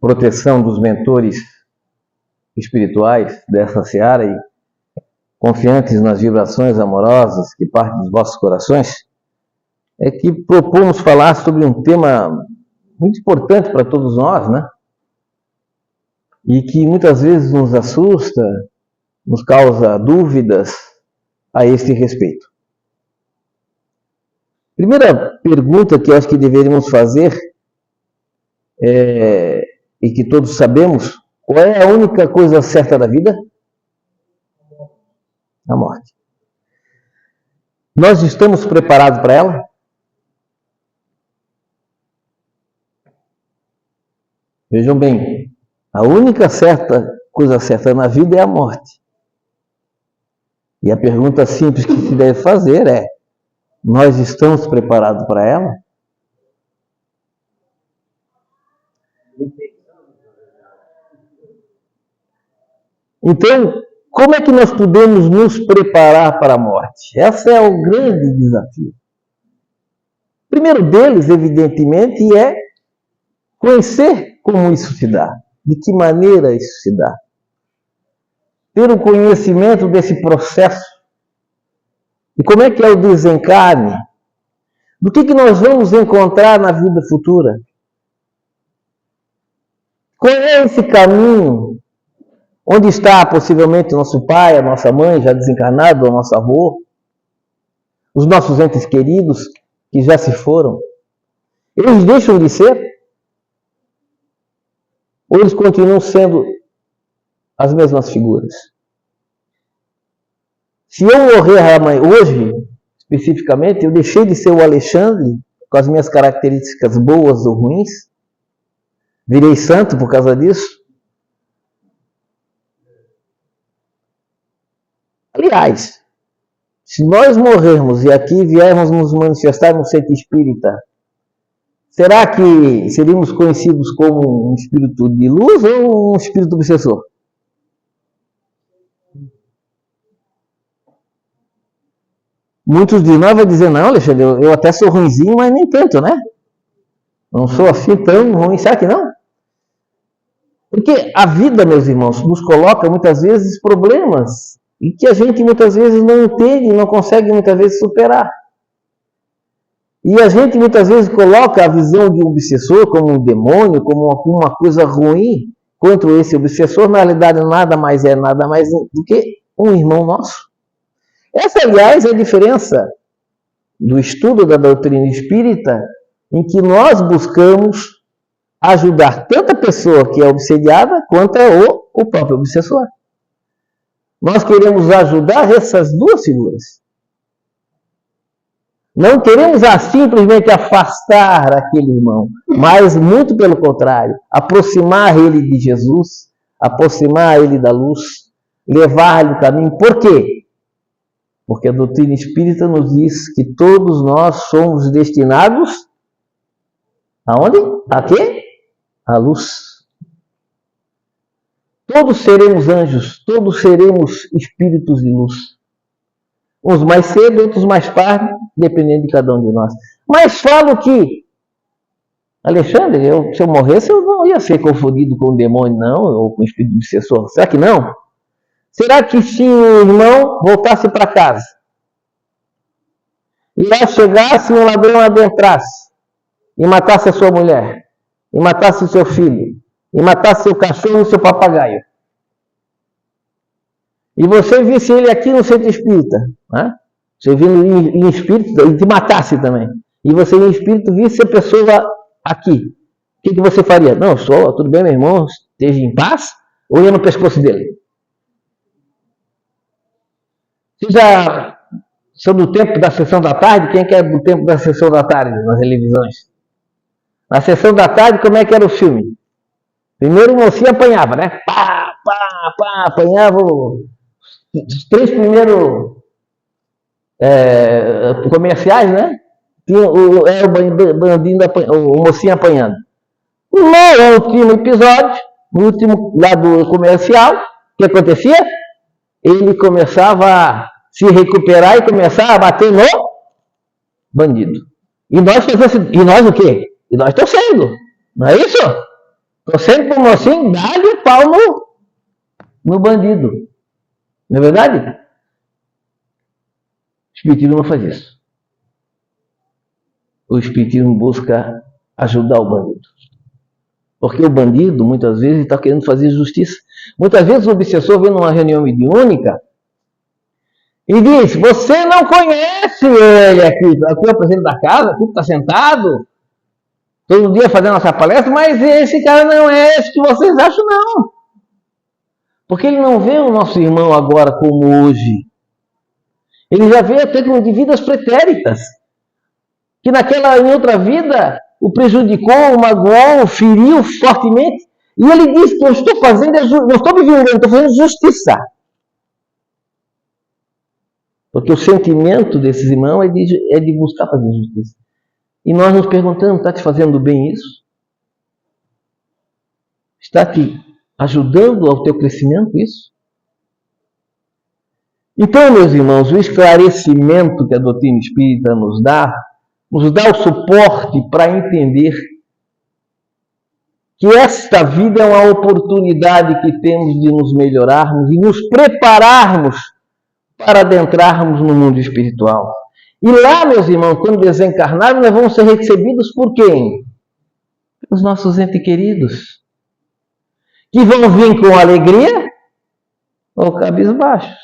proteção dos mentores espirituais dessa seara e confiantes nas vibrações amorosas que partem dos vossos corações, é que propomos falar sobre um tema muito importante para todos nós, né? E que muitas vezes nos assusta, nos causa dúvidas a este respeito. Primeira pergunta que eu acho que deveríamos fazer, e que todos sabemos, qual é a única coisa certa da vida? A morte. Nós estamos preparados para ela? Vejam bem, a única coisa certa na vida é a morte. E a pergunta simples que se deve fazer é: nós estamos preparados para ela? Então, como é que nós podemos nos preparar para a morte? Esse é o grande desafio. O primeiro deles, evidentemente, é conhecer como isso se dá, de que maneira isso se dá. Ter o conhecimento desse processo, e como é que é o desencarne, do que nós vamos encontrar na vida futura. Qual é esse caminho? Onde está possivelmente o nosso pai, a nossa mãe, já desencarnado, o nosso avô, os nossos entes queridos que já se foram? Eles deixam de ser? Ou eles continuam sendo as mesmas figuras? Se eu morrer hoje, especificamente, eu deixei de ser o Alexandre, com as minhas características boas ou ruins? Virei santo por causa disso? Aliás, se nós morrermos e aqui viermos nos manifestar no centro espírita, será que seríamos conhecidos como um espírito de luz ou um espírito obsessor? Muitos de nós vão dizer: não, Alexandre, eu até sou ruinzinho, mas nem tanto, né? Não sou assim tão ruim, será que não? Porque a vida, meus irmãos, nos coloca muitas vezes problemas e que a gente muitas vezes não entende, não consegue muitas vezes superar. E a gente muitas vezes coloca a visão de um obsessor como um demônio, como uma coisa ruim contra esse obsessor. Na realidade, nada mais do que um irmão nosso. Essa, aliás, é a diferença do estudo da doutrina espírita, em que nós buscamos ajudar tanto a pessoa que é obsediada, quanto o próprio obsessor. Nós queremos ajudar essas duas figuras. Não queremos simplesmente afastar aquele irmão, mas, muito pelo contrário, aproximar ele de Jesus, aproximar ele da luz, levar-lhe o caminho. Por quê? Porque a doutrina espírita nos diz que todos nós somos destinados aonde? A quê? A luz. Todos seremos anjos, todos seremos espíritos de luz. Uns mais cedo, outros mais tarde, dependendo de cada um de nós. Mas falo que, Alexandre, se eu morresse, eu não ia ser confundido com um demônio, não, ou com um espírito obsessor. Será que não? Será que se o irmão voltasse para casa, e lá chegasse um ladrão adentrasse, e matasse a sua mulher, e matasse o seu filho, e matasse seu cachorro e seu papagaio, e você visse ele aqui no centro espírita, né? Você vindo em espírito, e te matasse também, e você em espírito visse a pessoa aqui, o que você faria? Não, tudo bem, meu irmão, esteja em paz, ou ia no pescoço dele? Vocês já são do tempo da sessão da tarde? Quem que é do tempo da sessão da tarde nas televisões? Na sessão da tarde, como é que era o filme? Primeiro o mocinho apanhava, né? Apanhava os 3 primeiros comerciais, né? Tinha o bandinho, o mocinho apanhando. No último episódio, no último lá do comercial, o que acontecia? Ele começava a se recuperar e começava a bater no bandido. E nós o quê? E nós torcendo, não é isso? Estou sempre como assim, dá-lhe o pau no bandido. Não é verdade? O Espiritismo não faz isso. O Espiritismo busca ajudar o bandido. Porque o bandido, muitas vezes, está querendo fazer justiça. Muitas vezes o obsessor vem numa reunião mediúnica e diz: você não conhece ele aqui é o presidente da casa, aqui está sentado, todo dia fazendo essa palestra, mas esse cara não é esse que vocês acham, não. Porque ele não vê o nosso irmão agora como hoje. Ele já vê até de vidas pretéritas. Que em outra vida, o prejudicou, o magoou, o feriu fortemente. E ele diz que eu estou fazendo, não estou me vingando, estou fazendo justiça. Porque o sentimento desses irmãos é de buscar fazer justiça. E nós nos perguntamos, está te fazendo bem isso? Está te ajudando ao teu crescimento isso? Então, meus irmãos, o esclarecimento que a doutrina espírita nos dá o suporte para entender que esta vida é uma oportunidade que temos de nos melhorarmos e nos prepararmos para adentrarmos no mundo espiritual. E lá, meus irmãos, quando desencarnarmos, nós vamos ser recebidos por quem? Pelos nossos entes queridos, que vão vir com alegria ou cabisbaixos,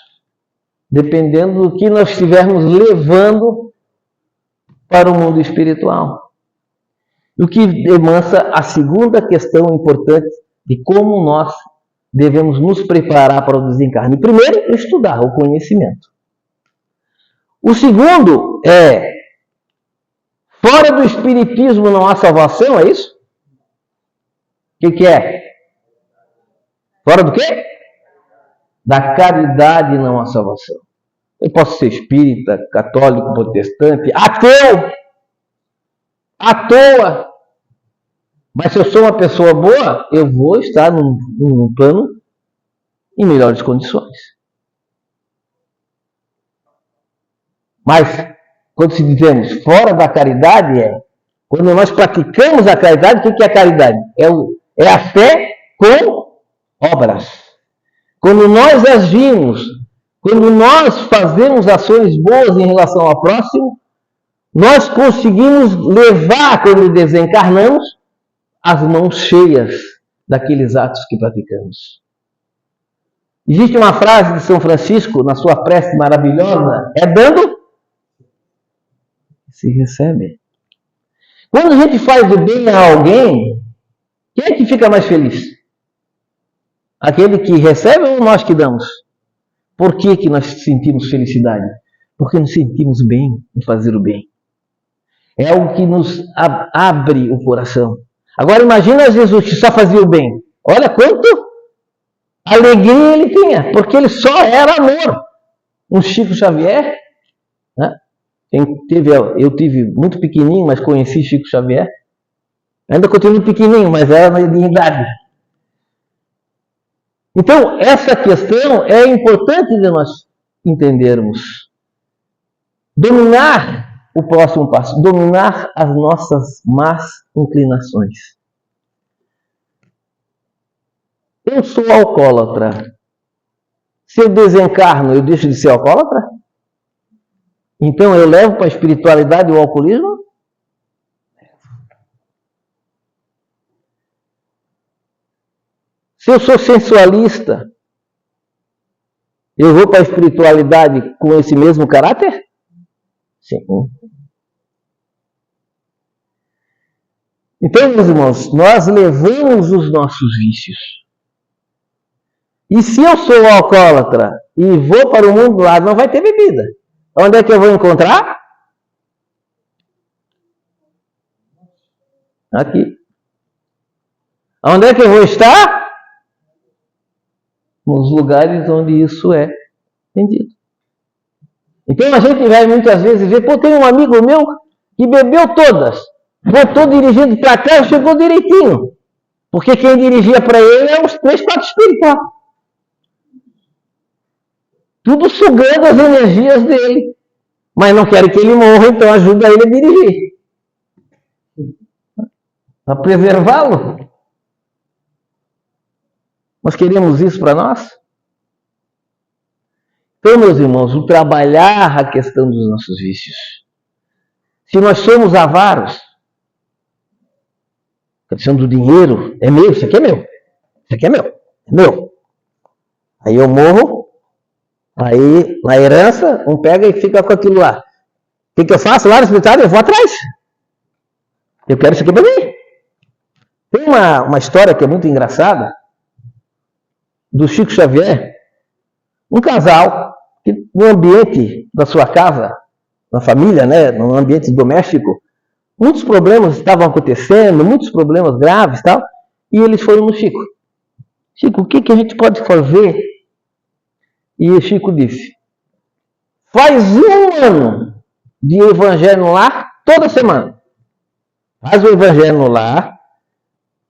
dependendo do que nós estivermos levando para o mundo espiritual. O que demonstra a segunda questão importante de como nós devemos nos preparar para o desencarne. Primeiro, estudar o conhecimento. O segundo é, fora do espiritismo não há salvação, é isso? O que é? Fora do quê? Da caridade não há salvação. Eu posso ser espírita, católico, protestante, ateu, à toa. Mas se eu sou uma pessoa boa, eu vou estar num plano em melhores condições. Mas, quando se dizemos fora da caridade, quando nós praticamos a caridade, o que é a caridade? É a fé com obras. Quando nós agimos, quando nós fazemos ações boas em relação ao próximo, nós conseguimos levar, quando desencarnamos, as mãos cheias daqueles atos que praticamos. Existe uma frase de São Francisco, na sua prece maravilhosa, é dando, se recebe. Quando a gente faz o bem a alguém, quem é que fica mais feliz? Aquele que recebe ou nós que damos? Por que nós sentimos felicidade? Porque nos sentimos bem em fazer o bem. É algo que nos abre o coração. Agora imagina Jesus que só fazia o bem. Olha quanto alegria ele tinha, porque ele só era amor. Um Chico Xavier, né? Eu tive muito pequenininho, mas conheci Chico Xavier. Ainda continuo pequenininho, mas era na minha idade. Então, essa questão é importante de nós entendermos. Dominar o próximo passo, dominar as nossas más inclinações. Eu sou alcoólatra. Se eu desencarno, eu deixo de ser alcoólatra? Então eu levo para a espiritualidade o alcoolismo? Se eu sou sensualista, eu vou para a espiritualidade com esse mesmo caráter? Sim. Então, meus irmãos, nós levamos os nossos vícios. E se eu sou alcoólatra e vou para o mundo do lado, não vai ter bebida. Onde é que eu vou encontrar? Aqui. Onde é que eu vou estar? Nos lugares onde isso é vendido. Então a gente vai muitas vezes ver, tem um amigo meu que bebeu todas, voltou dirigindo para cá e chegou direitinho. Porque quem dirigia para ele é os 3, 4 espíritos. Tudo sugando as energias dele. Mas não querem que ele morra, então ajuda ele a dirigir. Para preservá-lo. Nós queremos isso para nós? Então, meus irmãos, o trabalhar a questão dos nossos vícios. Se nós somos avaros, a questão do dinheiro, é meu, isso aqui é meu, isso aqui é meu, é meu. Aí eu morro, aí na herança, um pega e fica com aquilo lá. O que eu faço lá no escritório? Eu vou atrás. Eu quero isso aqui para mim. Tem uma história que é muito engraçada, do Chico Xavier, um casal que no ambiente da sua casa, na família, né, no ambiente doméstico, muitos problemas estavam acontecendo, muitos problemas graves e tal, e eles foram no Chico. Chico, o que a gente pode fazer? E o Chico disse, faz 1 ano de evangelho no lar toda semana. Faz o evangelho no lar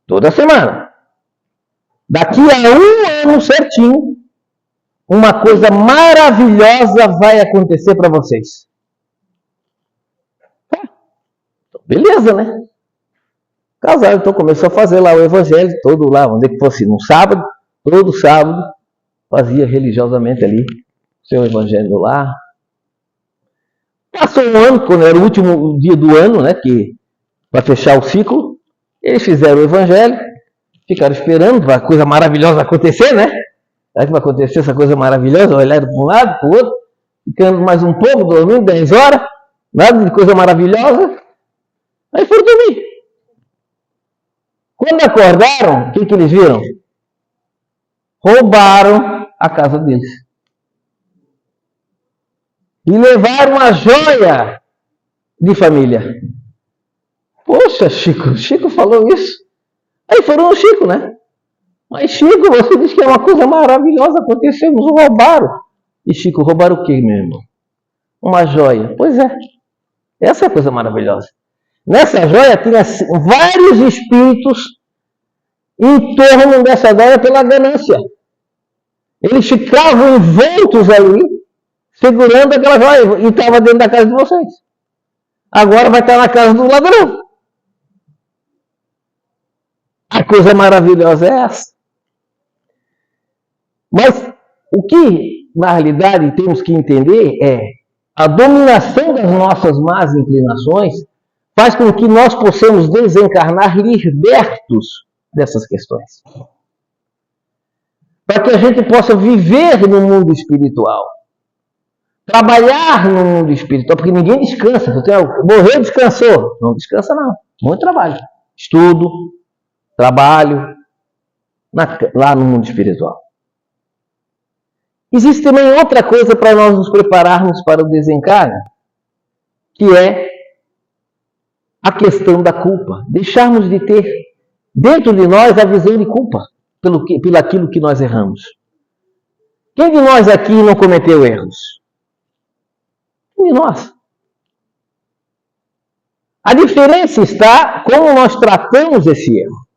toda semana. Daqui a 1 ano certinho, uma coisa maravilhosa vai acontecer para vocês. Beleza, né? O casal então começou a fazer lá o evangelho todo lá, onde que fosse no sábado, todo sábado, fazia religiosamente ali o seu evangelho lá. Passou 1 ano, quando era o último dia do ano, né, que para fechar o ciclo, eles fizeram o evangelho, ficaram esperando para a coisa maravilhosa acontecer, né? Será que vai acontecer essa coisa maravilhosa? Olharam para um lado, para o outro, ficando mais um pouco, dormindo 10 horas, nada de coisa maravilhosa. Aí foram dormir. Quando acordaram, o que eles viram? Roubaram a casa deles. E levaram a joia de família. Poxa, Chico falou isso. Aí foram no Chico, né? Mas Chico, você disse que é uma coisa maravilhosa aconteceu, nos roubaram. E Chico, roubaram o quê, meu irmão? Uma joia. Pois é. Essa é a coisa maravilhosa. Nessa joia tinha vários espíritos em torno dessa joia pela ganância. Eles ficavam envoltos ali, segurando aquela joia, e estava dentro da casa de vocês. Agora vai estar na casa do ladrão. A coisa maravilhosa é essa. Mas o que, na realidade, temos que entender é a dominação das nossas más inclinações faz com que nós possamos desencarnar libertos dessas questões. Para que a gente possa viver no mundo espiritual. Trabalhar no mundo espiritual, porque ninguém descansa. Morreu, descansou. Não descansa, não. Muito trabalho. Estudo, trabalho, lá no mundo espiritual. Existe também outra coisa para nós nos prepararmos para o desencarne, que é a questão da culpa. Deixarmos de ter dentro de nós a visão de culpa pelo aquilo que nós erramos. Quem de nós aqui não cometeu erros? Quem de nós? A diferença está como nós tratamos esse erro.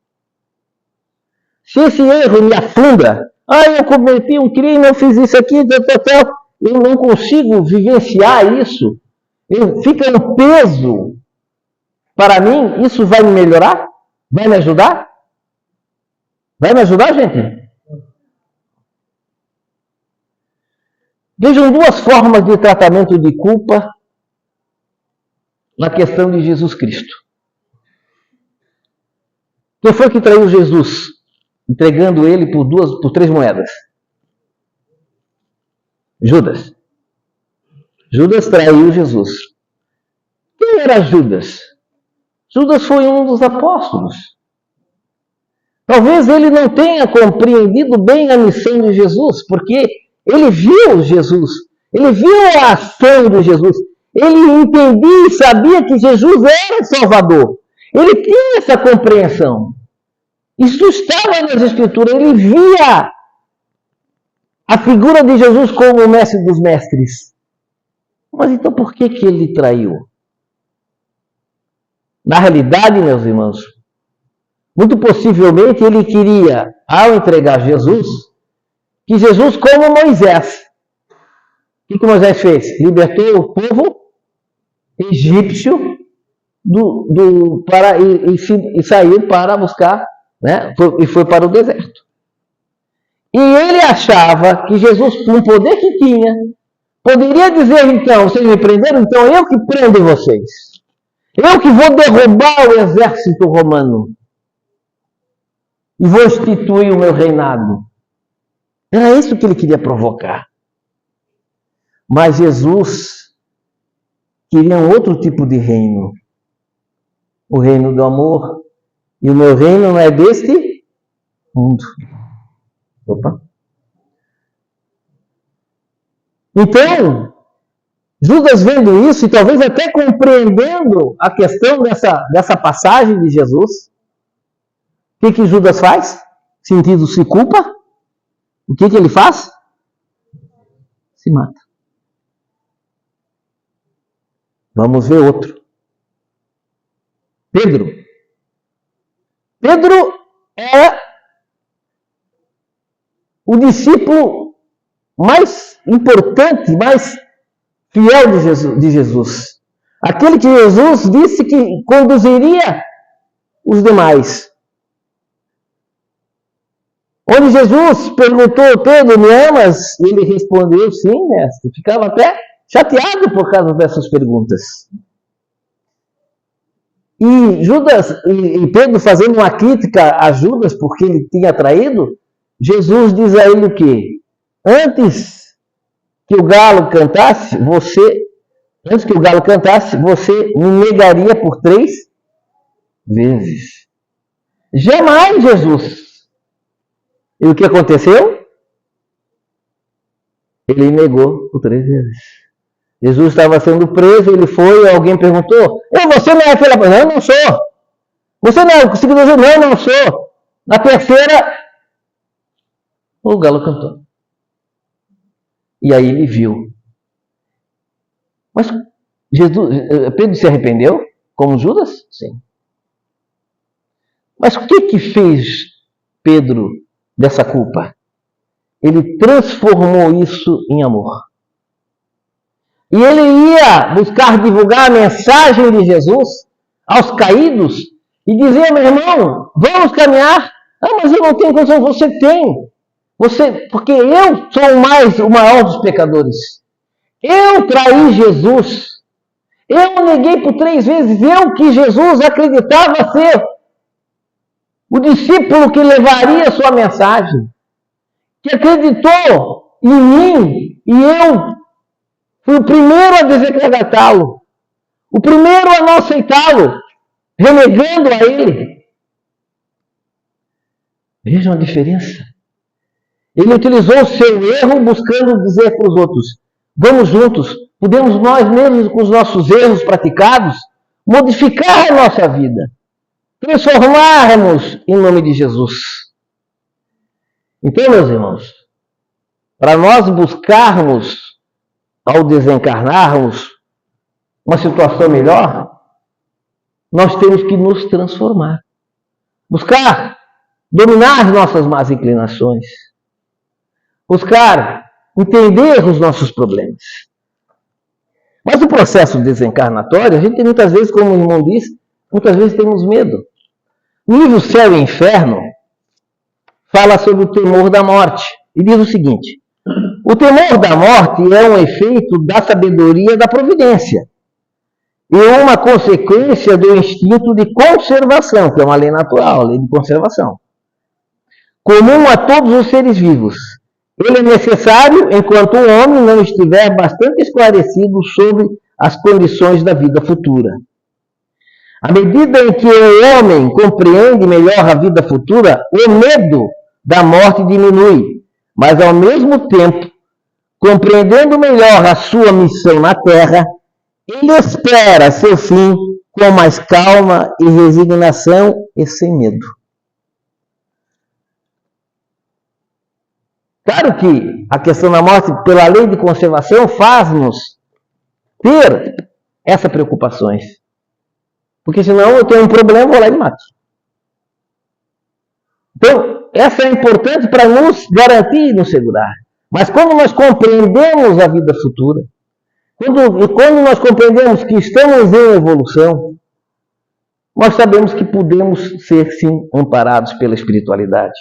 Se esse erro me afunda, eu cometi um crime, eu fiz isso aqui, eu não consigo vivenciar isso, fica um peso para mim, isso vai me melhorar? Vai me ajudar? Vai me ajudar, gente? Vejam 2 formas de tratamento de culpa na questão de Jesus Cristo. Quem foi que traiu Jesus, entregando ele por 3 moedas? Judas. Judas traiu Jesus. Quem era Judas? Judas foi um dos apóstolos. Talvez ele não tenha compreendido bem a missão de Jesus, porque ele viu Jesus, ele viu a ação de Jesus, ele entendia e sabia que Jesus era Salvador. Ele tinha essa compreensão. Isso estava nas Escrituras, ele via a figura de Jesus como o mestre dos mestres. Mas então por que ele traiu? Na realidade, meus irmãos, muito possivelmente ele queria, ao entregar Jesus, que Jesus, como Moisés, o que Moisés fez? Libertou o povo egípcio e saiu para buscar, né? E foi para o deserto. E ele achava que Jesus, com o poder que tinha, poderia dizer então, vocês me prenderam, então eu que prendo vocês. Eu que vou derrubar o exército romano. E vou instituir o meu reinado. Era isso que ele queria provocar. Mas Jesus queria um outro tipo de reino. O reino do amor. E o meu reino não é deste mundo. Opa. Então, Judas vendo isso e talvez até compreendendo a questão dessa passagem de Jesus, o que Judas faz? Sentindo-se culpa, o que ele faz? Se mata. Vamos ver outro. Pedro. Pedro é o discípulo mais importante, mais fiel de Jesus. Aquele que Jesus disse que conduziria os demais. Onde Jesus perguntou, Pedro, me amas? Ele respondeu, sim, mestre. Ficava até chateado por causa dessas perguntas. E Judas, e Pedro fazendo uma crítica a Judas porque ele tinha traído, Jesus diz a ele o quê? Antes que o galo cantasse, você me negaria por 3 vezes. Jamais, Jesus. E o que aconteceu? Ele negou por 3 vezes. Jesus estava sendo preso, ele foi, alguém perguntou, você não é aquela pessoa? Não, não sou. Você não é o seguidor? Não, não sou. Na terceira, o galo cantou. E aí ele viu. Mas Pedro se arrependeu? Como Judas? Sim. Mas o que fez Pedro dessa culpa? Ele transformou isso em amor. E ele ia buscar divulgar a mensagem de Jesus aos caídos e dizer, meu irmão, vamos caminhar. Mas eu não tenho condição, você tem. Porque eu sou o maior dos pecadores. Eu traí Jesus. Eu neguei por 3 vezes. Eu que Jesus acreditava ser o discípulo que levaria a sua mensagem. Que acreditou em mim. E eu fui o primeiro a desacreditá-lo. O primeiro a não aceitá-lo. Renegando a ele. Vejam a diferença. Ele utilizou o seu erro buscando dizer para os outros, vamos juntos, podemos nós mesmos com os nossos erros praticados, modificar a nossa vida, transformarmos em nome de Jesus. Então, meus irmãos, para nós buscarmos, ao desencarnarmos, uma situação melhor, nós temos que nos transformar. Buscar dominar as nossas más inclinações. Buscar entender os nossos problemas. Mas o processo desencarnatório, a gente muitas vezes, como o irmão disse, muitas vezes temos medo. O livro Céu e Inferno fala sobre o temor da morte. E diz o seguinte, o temor da morte é um efeito da sabedoria da providência. E uma consequência do instinto de conservação, que é uma lei natural, a lei de conservação. Comum a todos os seres vivos. Ele é necessário enquanto o homem não estiver bastante esclarecido sobre as condições da vida futura. À medida em que o homem compreende melhor a vida futura, o medo da morte diminui, mas ao mesmo tempo, compreendendo melhor a sua missão na Terra, ele espera seu fim com mais calma e resignação e sem medo. Claro que a questão da morte, pela lei de conservação, faz-nos ter essas preocupações. Porque senão eu tenho um problema, vou lá e me mato. Então, essa é importante para nos garantir e nos segurar. Mas quando nós compreendemos a vida futura, quando nós compreendemos que estamos em evolução, nós sabemos que podemos ser, sim, amparados pela espiritualidade.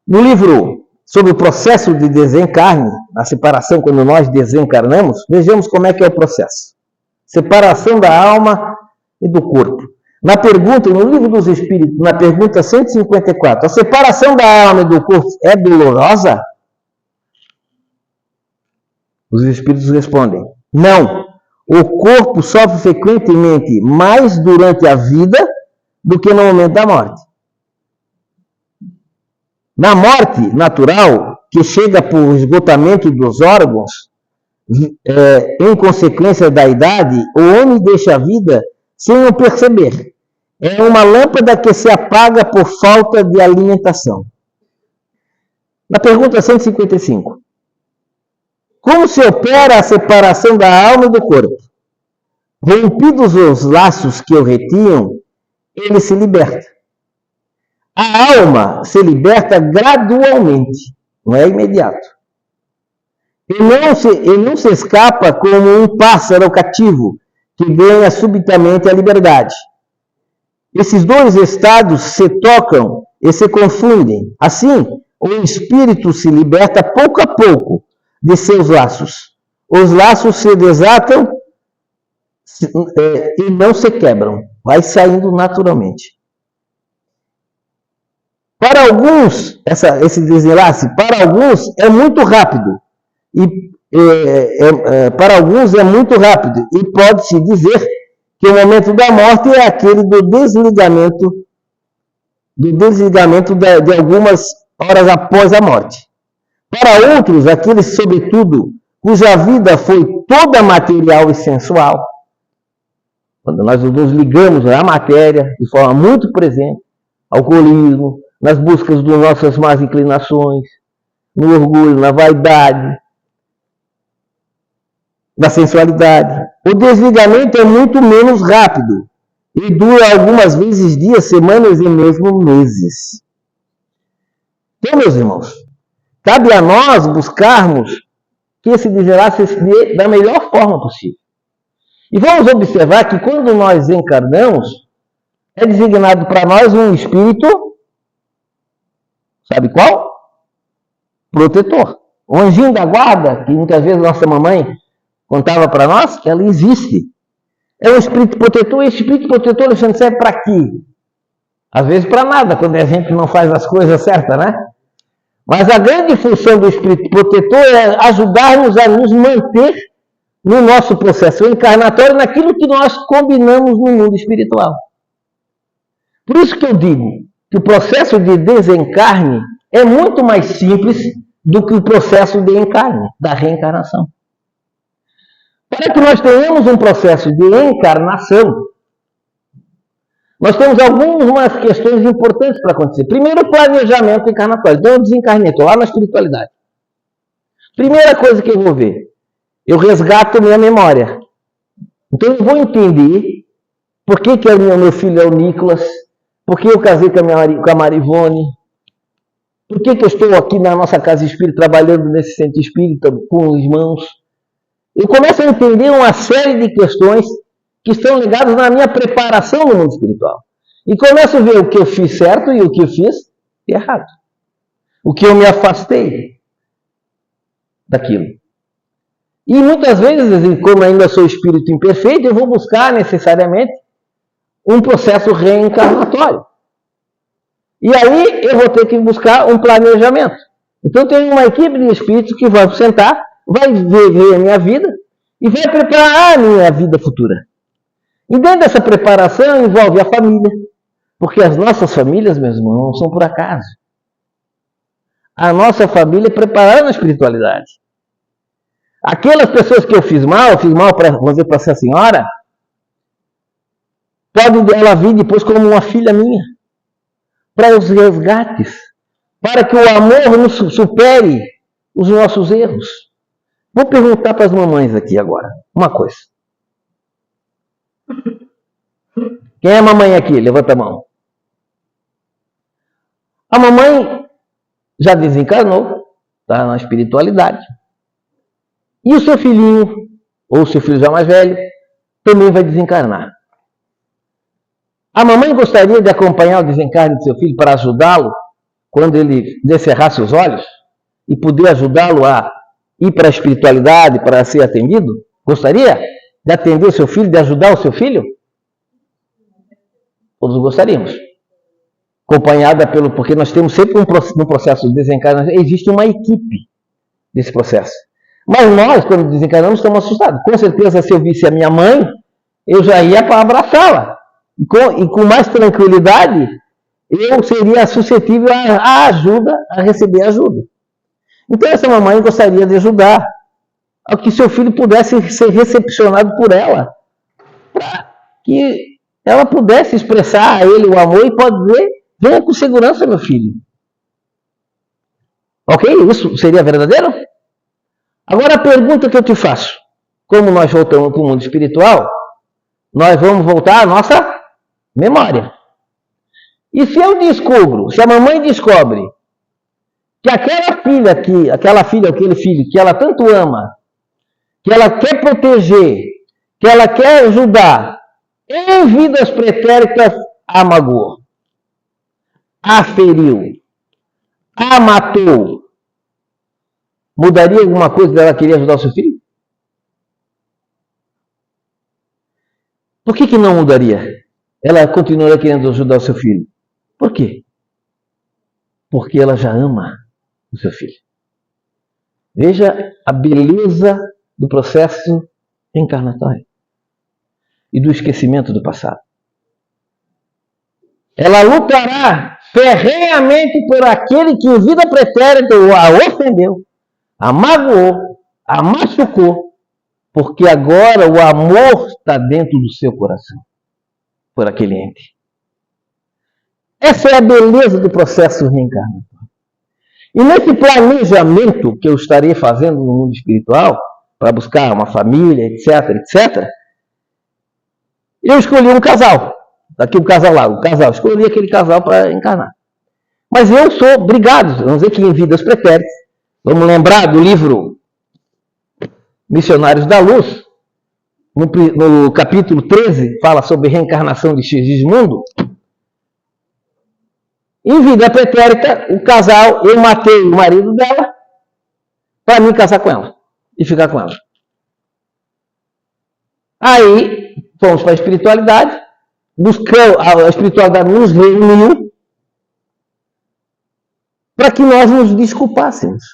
No livro sobre o processo de desencarne, a separação quando nós desencarnamos, vejamos como é que é o processo. Separação da alma e do corpo. Na pergunta, no livro dos Espíritos, na pergunta 154, a separação da alma e do corpo é dolorosa? Os Espíritos respondem, não. O corpo sofre frequentemente mais durante a vida do que no momento da morte. Na morte natural, que chega por esgotamento dos órgãos, em consequência da idade, o homem deixa a vida sem o perceber. É uma lâmpada que se apaga por falta de alimentação. Na pergunta 155. Como se opera a separação da alma e do corpo? Rompidos os laços que o retinham, ele se liberta. A alma se liberta gradualmente, não é imediato. E não se escapa como um pássaro cativo que ganha subitamente a liberdade. Esses dois estados se tocam e se confundem. Assim, o espírito se liberta pouco a pouco de seus laços. Os laços se desatam e não se quebram. Vai saindo naturalmente. Para alguns, esse desenlace, para alguns é muito rápido. Para alguns é muito rápido. E pode-se dizer que o momento da morte é aquele do desligamento de algumas horas após a morte. Para outros, aqueles, sobretudo, cuja vida foi toda material e sensual, quando nós nos ligamos à matéria de forma muito presente, alcoolismo, nas buscas de nossas más inclinações, no orgulho, na vaidade, da sensualidade. O desligamento é muito menos rápido e dura algumas vezes dias, semanas e mesmo meses. Então, meus irmãos, cabe a nós buscarmos que esse desenlace se dê da melhor forma possível. E vamos observar que quando nós encarnamos, é designado para nós um espírito, sabe qual? Protetor. O anjinho da guarda, que muitas vezes nossa mamãe contava para nós, que ela existe. É um espírito protetor, e esse espírito protetor, Alexandre, serve para quê? Às vezes para nada, quando a gente não faz as coisas certas, né? Mas a grande função do espírito protetor é ajudar-nos a nos manter no nosso processo encarnatório, naquilo que nós combinamos no mundo espiritual. Por isso que eu digo que o processo de desencarne é muito mais simples do que o processo de encarne, da reencarnação. Para que nós tenhamos um processo de encarnação, nós temos algumas questões importantes para acontecer. Primeiro, o planejamento encarnatório. Então, eu desencarnei, estou lá na espiritualidade. Primeira coisa que eu vou ver, eu resgato minha memória. Então, eu vou entender por que o meu filho é o Nicolas, por que eu casei com a Marivone, por que eu estou aqui na nossa casa espírita, trabalhando nesse centro espírita com os irmãos. Eu começo a entender uma série de questões que estão ligadas na minha preparação no mundo espiritual. E começo a ver o que eu fiz certo e o que eu fiz errado. O que eu me afastei daquilo. E muitas vezes, como ainda sou espírito imperfeito, eu vou buscar necessariamente um processo reencarnatório. E aí eu vou ter que buscar um planejamento. Então tem uma equipe de espíritos que vai sentar, vai ver a minha vida e vai preparar a minha vida futura. E dentro dessa preparação envolve a família. Porque as nossas famílias, meus irmãos, não são por acaso. A nossa família é preparada na espiritualidade. Aquelas pessoas que eu fiz mal para essa senhora, pode ela vir depois como uma filha minha. Para os resgates. Para que o amor nos supere os nossos erros. Vou perguntar para as mamães aqui agora uma coisa. Quem é a mamãe aqui? Levanta a mão. A mamãe já desencarnou, está na espiritualidade. E o seu filhinho, ou o seu filho já mais velho, também vai desencarnar. A mamãe gostaria de acompanhar o desencarne do seu filho para ajudá-lo quando ele descerrasse os olhos e poder ajudá-lo a ir para a espiritualidade, para ser atendido? Gostaria de atender o seu filho, de ajudar o seu filho? Todos gostaríamos. Acompanhada porque nós temos sempre no processo de desencarnação, existe uma equipe desse processo. Mas nós, quando desencarnamos, estamos assustados. Com certeza, se eu visse a minha mãe, eu já ia para abraçá-la. E com mais tranquilidade, eu seria suscetível à ajuda, a receber ajuda. Então, essa mamãe gostaria de ajudar a que seu filho pudesse ser recepcionado por ela, para que ela pudesse expressar a ele o amor e pode dizer: venha com segurança, meu filho. Ok? Isso seria verdadeiro? Agora, a pergunta que eu te faço: como nós voltamos para o mundo espiritual, nós vamos voltar à nossa memória. E se eu descubro, se a mamãe descobre que aquele filho que ela tanto ama, que ela quer proteger, que ela quer ajudar, em vidas pretéritas a magoou, a feriu, a matou, mudaria alguma coisa dela querer ajudar o seu filho? Por que não mudaria? Ela continuaria querendo ajudar o seu filho. Por quê? Porque ela já ama o seu filho. Veja a beleza do processo encarnatório e do esquecimento do passado. Ela lutará ferrenhamente por aquele que em vida pretérita a ofendeu, a magoou, a machucou, porque agora o amor está dentro do seu coração por aquele ente. Essa é a beleza do processo reencarnatório. E nesse planejamento que eu estarei fazendo no mundo espiritual, para buscar uma família, etc, etc, eu escolhi um casal. Daqui o casal lá, escolhi aquele casal para encarnar. Mas eu sou obrigado, vamos dizer que em vidas pretéritas, vamos lembrar do livro Missionários da Luz, no capítulo 13, fala sobre reencarnação de Sigismundo. Em vida pretérita, o casal, eu matei o marido dela para me casar com ela e ficar com ela. Aí, fomos para a espiritualidade, buscamos, a espiritualidade nos reuniu para que nós nos desculpássemos.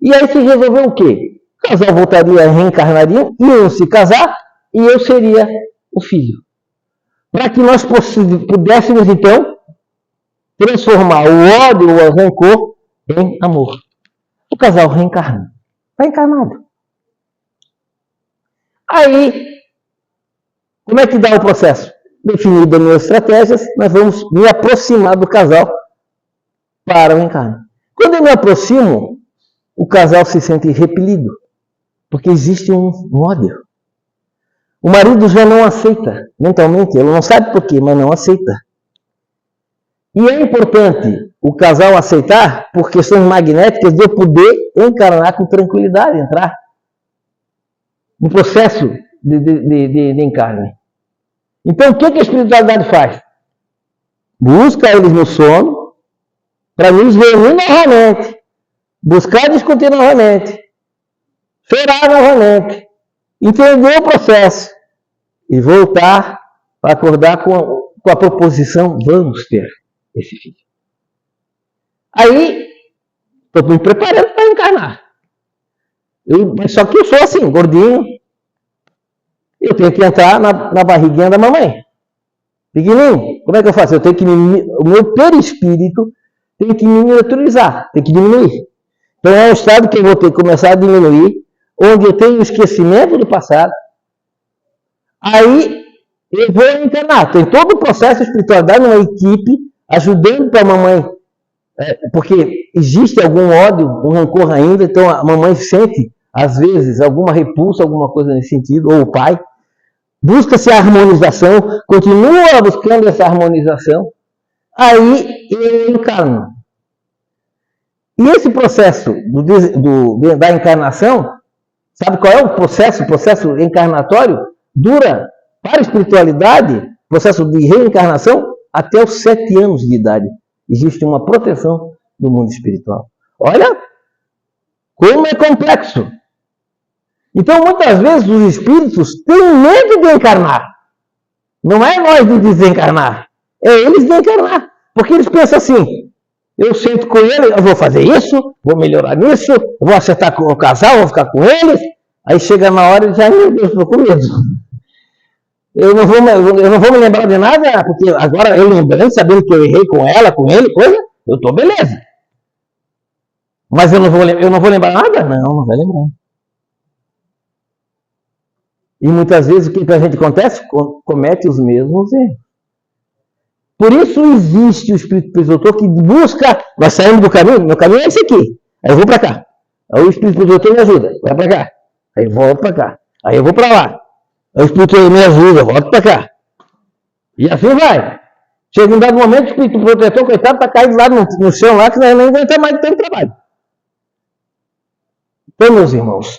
E aí se resolveu o quê? O casal voltaria, reencarnaria, iam se casar e eu seria o filho. Para que nós pudéssemos, então, transformar o ódio ou o rancor em amor. O casal reencarna. Está encarnado. Aí, como é que dá o processo? Definido as minhas estratégias, nós vamos me aproximar do casal para o encarne. Quando eu me aproximo, o casal se sente repelido, porque existe um ódio. O marido já não aceita mentalmente, ele não sabe por quê, mas não aceita. E é importante o casal aceitar por questões magnéticas de eu poder encarnar com tranquilidade, entrar no processo de encarne. Então, o que a espiritualidade faz? Busca eles no sono para nos reunir novamente, buscar discutir novamente, chorar novamente, entender o processo e voltar para acordar com a proposição: vamos ter esse filho. Aí, estou me preparando para encarnar. Mas só que eu sou assim, gordinho. Eu tenho que entrar na barriguinha da mamãe. Pequenininho, como é que eu faço? O meu perispírito tem que miniaturizar, tem que diminuir. Então é um estado que eu vou ter que começar a diminuir, onde eu tenho o esquecimento do passado. Aí eu vou encarnar. Tem todo o processo de espiritualidade numa equipe, ajudando para a mamãe, porque existe algum ódio, um rancor ainda, então a mamãe sente, às vezes, alguma repulsa, alguma coisa nesse sentido, ou o pai. Busca-se a harmonização, continua buscando essa harmonização, aí eu encarno. E esse processo da encarnação, sabe qual é o processo? O processo encarnatório dura, para a espiritualidade, processo de reencarnação, até os 7 anos de idade. Existe uma proteção do mundo espiritual. Olha como é complexo. Então, muitas vezes, os espíritos têm medo de encarnar. Não é nós de desencarnar, é eles de encarnar. Porque eles pensam assim, eu sento com ele, eu vou fazer isso, vou melhorar nisso, vou acertar com o casal, vou ficar com eles. Aí chega na hora e diz, ai meu Deus, estou com medo. Eu não vou me lembrar de nada, porque agora eu lembrando, sabendo que eu errei com ela, com ele, coisa, eu estou beleza. Mas eu não vou lembrar nada? Não vai lembrar. E muitas vezes o que a gente acontece? Comete os mesmos erros. Por isso existe o Espírito Protetor que busca, nós saímos do caminho, meu caminho é esse aqui, aí eu vou para cá. Aí o Espírito Protetor me ajuda, vai para cá. Aí eu volto para cá. Aí eu vou para lá. Aí o Espírito me ajuda, volto para cá. E assim vai. Chega um dado momento, o Espírito Protetor, coitado, está caído lá no chão, lá, que nós nem aguenta mais de tempo de trabalho. Então, meus irmãos,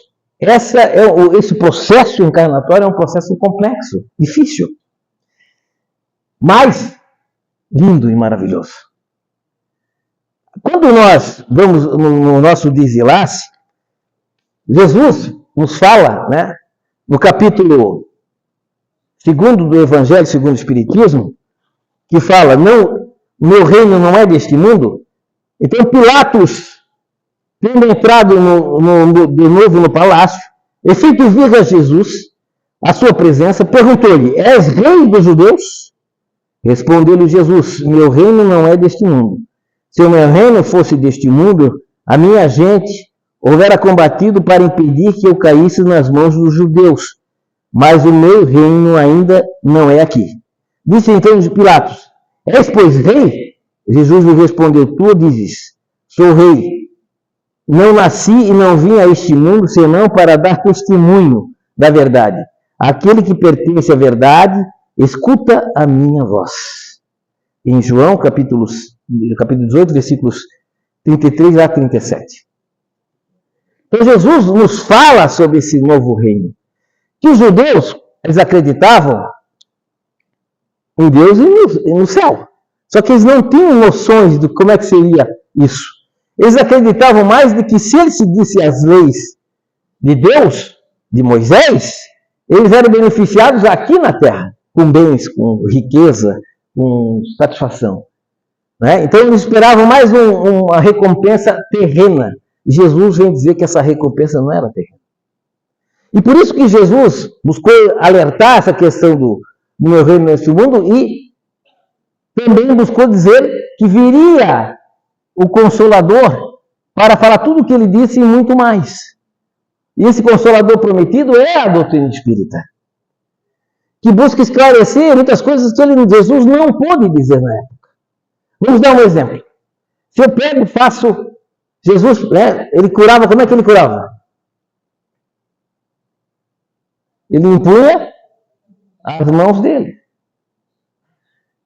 esse processo encarnatório é um processo complexo, difícil, mas lindo e maravilhoso. Quando nós vamos no nosso desenlace, Jesus nos fala, né, no capítulo 2 do Evangelho segundo o Espiritismo, que fala, não, meu reino não é deste mundo. Então Pilatos, tendo entrado de novo no palácio, e feito vir a Jesus, a sua presença, perguntou-lhe, és rei dos judeus? Respondeu-lhe Jesus, meu reino não é deste mundo. Se o meu reino fosse deste mundo, a minha gente houvera combatido para impedir que eu caísse nas mãos dos judeus. Mas o meu reino ainda não é aqui. Disse então Pilatos, és pois rei? Jesus lhe respondeu, tu dizes, sou rei. Não nasci e não vim a este mundo senão para dar testemunho da verdade. Aquele que pertence à verdade, escuta a minha voz. Em João, capítulo 18, versículos 33 a 37. Então Jesus nos fala sobre esse novo reino. Que os judeus, eles acreditavam em Deus e no céu. Só que eles não tinham noções de como é que seria isso. Eles acreditavam mais de que se eles seguissem as leis de Deus, de Moisés, eles eram beneficiados aqui na terra, com bens, com riqueza, com satisfação. Né? Então eles esperavam mais uma recompensa terrena. E Jesus vem dizer que essa recompensa não era terrena. E por isso que Jesus buscou alertar essa questão do meu reino neste mundo e também buscou dizer que viria o Consolador para falar tudo o que ele disse e muito mais. E esse Consolador prometido é a doutrina espírita, que busca esclarecer muitas coisas que Jesus não pôde dizer na época. Vamos dar um exemplo. Se eu pego e faço... Jesus, né, ele curava, como é que ele curava? Ele impunha as mãos dele.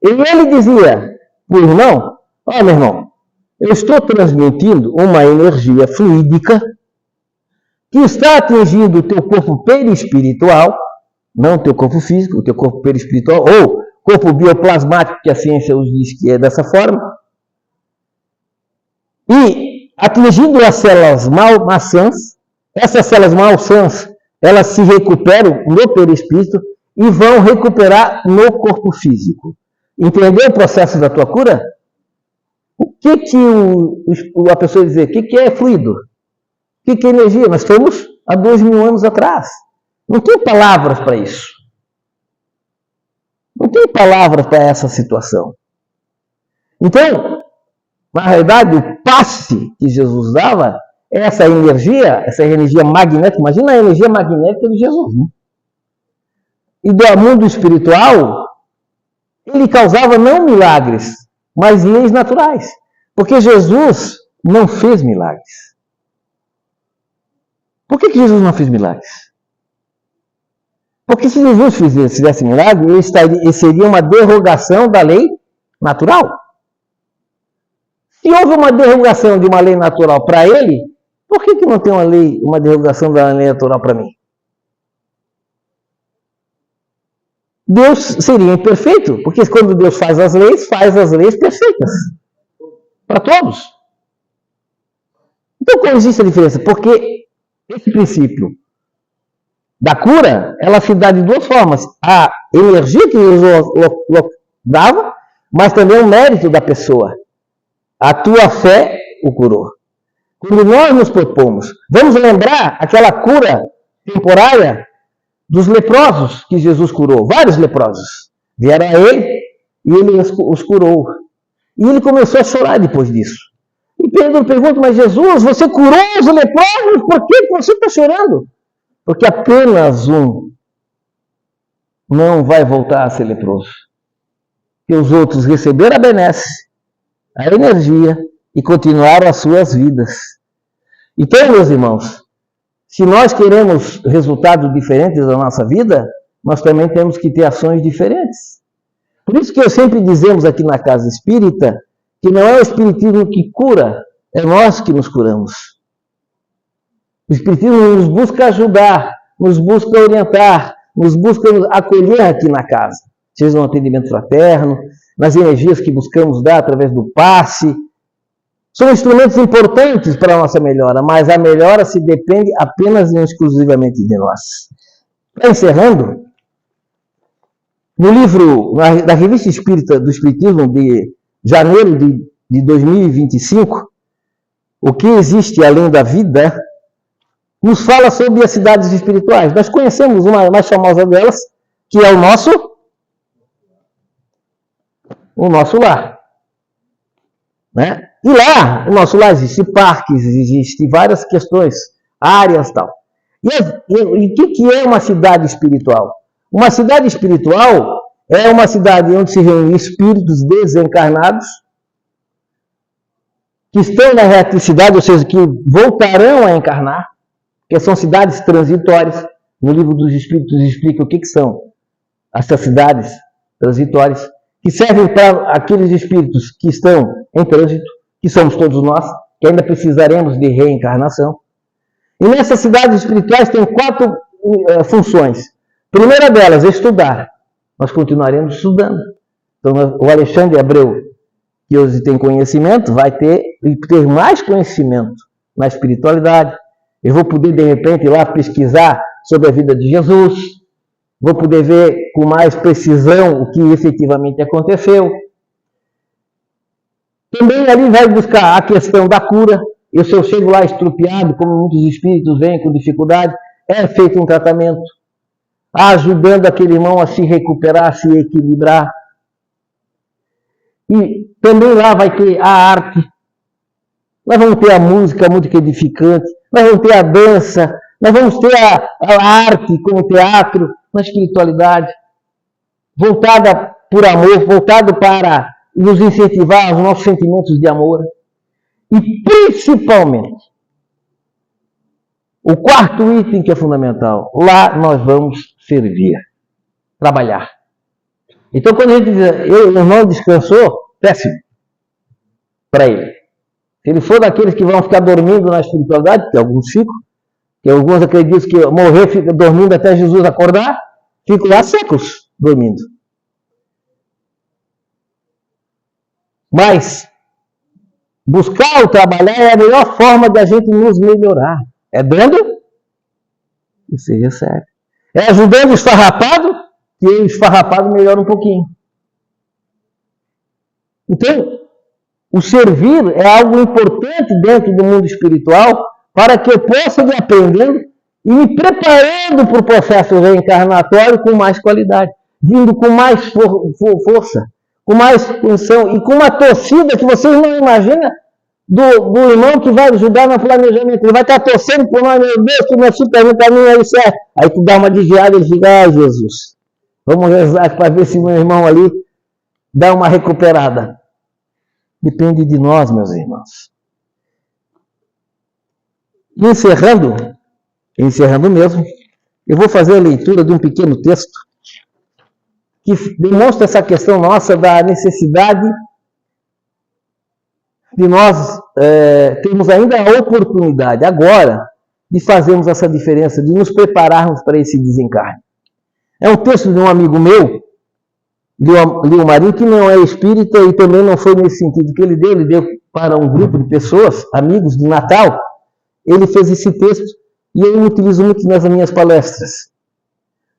E ele dizia para o irmão, ó meu irmão, eu estou transmitindo uma energia fluídica que está atingindo o teu corpo perispiritual, não o teu corpo físico, o teu corpo perispiritual, ou corpo bioplasmático, que a ciência os diz que é dessa forma, e atingindo as células maçãs, essas células maçãs, elas se recuperam no perispírito e vão recuperar no corpo físico. Entendeu o processo da tua cura? O que a pessoa dizer? O que é fluido? O que é energia? Nós estamos há 2000 anos atrás. Não tem palavras para isso. Não tem palavras para essa situação. Então, na realidade, o passe que Jesus dava é essa energia magnética. Imagina a energia magnética de Jesus, né? E do mundo espiritual, ele causava não milagres, mas leis naturais. Porque Jesus não fez milagres. Por que Jesus não fez milagres? Porque se Jesus fizesse milagre, ele seria uma derrogação da lei natural. Se houve uma derrogação de uma lei natural para ele, por que não tem uma derrogação da lei natural para mim? Deus seria imperfeito, porque quando Deus faz as leis perfeitas. Para todos. Então, qual existe a diferença? Porque esse princípio da cura, ela se dá de duas formas. A energia que Jesus dava, mas também o mérito da pessoa. A tua fé o curou. Quando nós nos propomos, vamos lembrar aquela cura temporária dos leprosos que Jesus curou. Vários leprosos vieram a ele e ele os curou. E ele começou a chorar depois disso. E Pedro pergunta, mas Jesus, você curou os leprosos? Por que você está chorando? Porque apenas um não vai voltar a ser leproso. E os outros receberam a benesse, a energia e continuaram as suas vidas. Então, meus irmãos, se nós queremos resultados diferentes da nossa vida, nós também temos que ter ações diferentes. Por isso que eu sempre dizemos aqui na Casa Espírita que não é o Espiritismo que cura, é nós que nos curamos. O Espiritismo nos busca ajudar, nos busca orientar, nos busca acolher aqui na casa, seja no atendimento fraterno, nas energias que buscamos dar através do passe. São instrumentos importantes para a nossa melhora, mas a melhora se depende apenas e exclusivamente de nós. Para encerrando, no livro, da Revista Espírita do Espiritismo de janeiro de 2025, O que existe além da vida, nos fala sobre as cidades espirituais. Nós conhecemos uma mais famosa delas, que é o nosso lar. Né? E lá, no nosso lar, existem parques, existem várias questões, áreas e tal. E o que é uma cidade espiritual? Uma cidade espiritual é uma cidade onde se reúnem espíritos desencarnados, que estão na reticidade, ou seja, que voltarão a encarnar, que são cidades transitórias. No livro dos Espíritos explica o que são essas cidades transitórias, que servem para aqueles espíritos que estão em trânsito, que somos todos nós, que ainda precisaremos de reencarnação. E nessas cidades espirituais tem 4 funções. A primeira delas é estudar. Nós continuaremos estudando. Então, o Alexandre Abreu, que hoje tem conhecimento, vai ter mais conhecimento na espiritualidade. Eu vou poder, de repente, ir lá pesquisar sobre a vida de Jesus. Vou poder ver com mais precisão o que efetivamente aconteceu. Também ali vai buscar a questão da cura. E se eu chego lá estrupiado, como muitos espíritos vêm com dificuldade, é feito um tratamento, ajudando aquele irmão a se recuperar, a se equilibrar. E também lá vai ter a arte. Nós vamos ter a música edificante. Nós vamos ter a dança. Nós vamos ter a arte como teatro, na espiritualidade, voltada por amor, voltado para nos incentivar aos nossos sentimentos de amor. E principalmente, o 4º item que é fundamental, lá nós vamos servir, trabalhar. Então, quando a gente diz, o irmão descansou, péssimo para ele. Se ele for daqueles que vão ficar dormindo na espiritualidade, que alguns ficam, que alguns acreditam que morrer fica dormindo até Jesus acordar, ficam lá séculos dormindo. Mas buscar o trabalhar é a melhor forma de a gente nos melhorar. É dando e se recebe. É ajudando o esfarrapado, que o esfarrapado melhora um pouquinho. Então, o servir é algo importante dentro do mundo espiritual para que eu possa ir aprendendo e me preparando para o processo reencarnatório com mais qualidade, vindo com mais força, com mais função e com uma torcida que vocês não imaginam do irmão que vai ajudar no planejamento. Ele vai estar torcendo por nós, meu Deus, que meu super caminho aí certo. Aí tu dá uma desviada e ele fica, ai Jesus, vamos rezar para ver se meu irmão ali dá uma recuperada. Depende de nós, meus irmãos. E encerrando mesmo, eu vou fazer a leitura de um pequeno texto que demonstra essa questão nossa da necessidade de nós termos ainda a oportunidade, agora, de fazermos essa diferença, de nos prepararmos para esse desencarne. É um texto de um amigo meu, Lio Marinho, que não é espírita e também não foi nesse sentido que ele deu para um grupo de pessoas, amigos de Natal, ele fez esse texto e eu utilizo muito nas minhas palestras.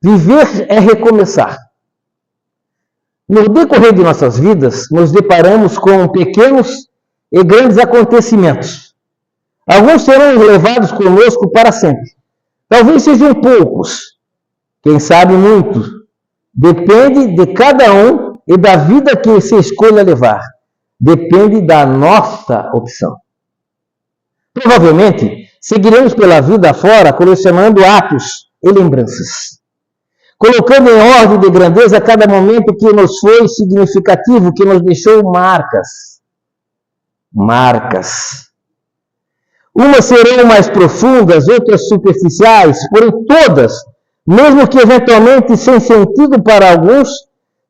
Viver é recomeçar. No decorrer de nossas vidas, nos deparamos com pequenos e grandes acontecimentos. Alguns serão levados conosco para sempre. Talvez sejam poucos, quem sabe muitos. Depende de cada um e da vida que se escolha levar. Depende da nossa opção. Provavelmente, seguiremos pela vida fora colecionando atos e lembranças, colocando em ordem de grandeza cada momento que nos foi significativo, que nos deixou marcas. Marcas. Umas serão mais profundas, outras superficiais, porém todas, mesmo que eventualmente sem sentido para alguns,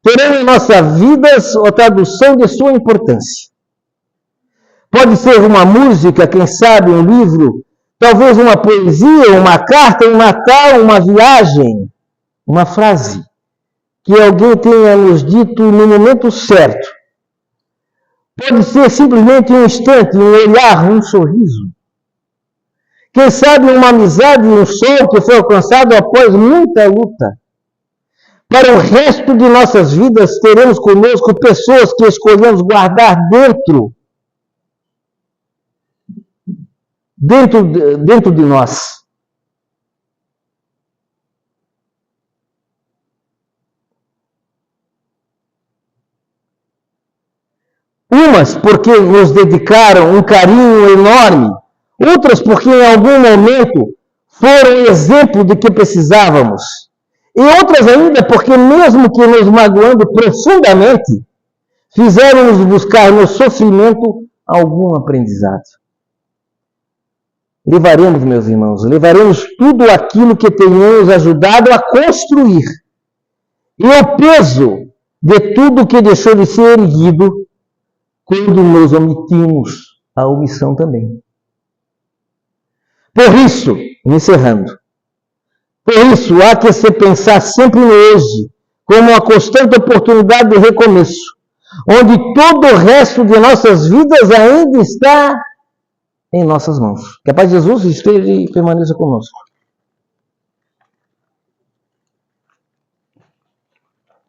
terão em nossa vida a tradução de sua importância. Pode ser uma música, quem sabe um livro, talvez uma poesia, uma carta, um Natal, uma viagem, uma frase que alguém tenha nos dito no momento certo. Pode ser simplesmente um instante, um olhar, um sorriso. Quem sabe uma amizade, um sonho que foi alcançado após muita luta. Para o resto de nossas vidas, teremos conosco pessoas que escolhemos guardar dentro de nós. Umas porque nos dedicaram um carinho enorme, outras porque em algum momento foram exemplo de que precisávamos, e outras ainda porque mesmo que nos magoando profundamente, fizeram-nos buscar no sofrimento algum aprendizado. Levaremos, meus irmãos, levaremos tudo aquilo que tenhamos ajudado a construir, e o peso de tudo que deixou de ser erguido quando nos omitimos a omissão também. Por isso, encerrando, por isso há que se pensar sempre no hoje, como uma constante oportunidade de recomeço, onde todo o resto de nossas vidas ainda está em nossas mãos. Que a paz de Jesus esteja e permaneça conosco.